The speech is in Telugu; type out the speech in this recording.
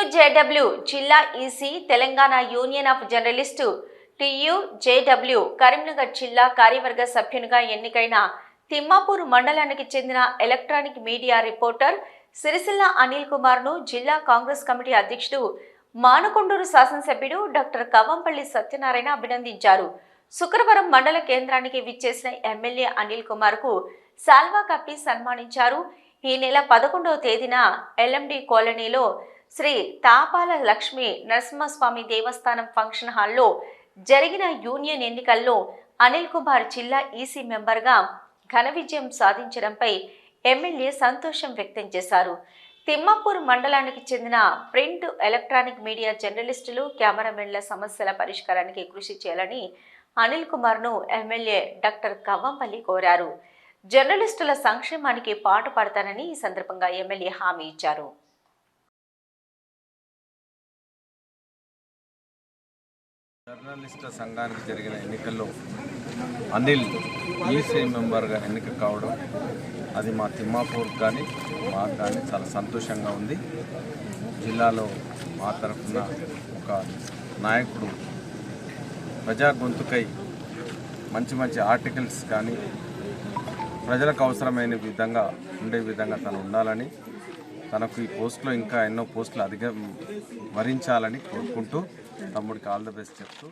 టీయూజేడబ్ల్యూ జిల్లా EC Telangana union of journalist TUJW Karimnagar జిల్లా కార్యవర్గ సభ్యునిగా ఎన్నికైన తిమ్మాపూర్ మండలానికి చెందిన electronic media reporter Sircilla Anil కుమార్ను జిల్లా కాంగ్రెస్ కమిటీ అధ్యక్షుడు మానకొండూరు శాసనసభ్యుడు డాక్టర్ కవ్వంపల్లి సత్యనారాయణ అభినందించారు. శుక్రవారం మండల కేంద్రానికి విచ్చేసిన ఎమ్మెల్యే అనిల్ కుమార్కు శాల్వా కప్పి సన్మానించారు. ఈ నెల 11వ తేదీన ఎల్ఎండి కాలనీలో శ్రీ తాపాల లక్ష్మీ నరసింహస్వామి దేవస్థానం ఫంక్షన్ హాల్లో జరిగిన యూనియన్ ఎన్నికల్లో అనిల్ కుమార్ జిల్లా ఈసీ మెంబర్గా ఘన విజయం సాధించడంపై ఎమ్మెల్యే సంతోషం వ్యక్తం చేశారు. తిమ్మాపూర్ మండలానికి చెందిన ప్రింట్, ఎలక్ట్రానిక్ మీడియా జర్నలిస్టులు, కెమెరామెన్ల సమస్యల పరిష్కారానికి కృషి చేయాలని అనిల్ కుమార్ను ఎమ్మెల్యే డాక్టర్ కవ్వంపల్లి కోరారు. జర్నలిస్టుల సంక్షేమానికి పాటుపడతానని ఈ సందర్భంగా ఎమ్మెల్యే హామీ ఇచ్చారు. జర్నలిస్టుల సంఘానికి జరిగిన ఎన్నికల్లో అనిల్ ఈసీ మెంబర్గా ఎన్నిక కావడం అది మా తిమ్మాపూర్ కానీ మాకు కానీ చాలా సంతోషంగా ఉంది. జిల్లాలో మా తరఫున ఒక నాయకుడు ప్రజా గొంతుకై మంచి మంచి ఆర్టికల్స్ కానీ ప్రజలకు అవసరమైన విధంగా ఉండే విధంగా తను ఉండాలని, తనకు ఈ పోస్టులో ఇంకా ఎన్నో పోస్టులు వరించాలని కోరుకుంటూ తమ్ముడికి ఆల్ ద బెస్ట్ చెప్తూ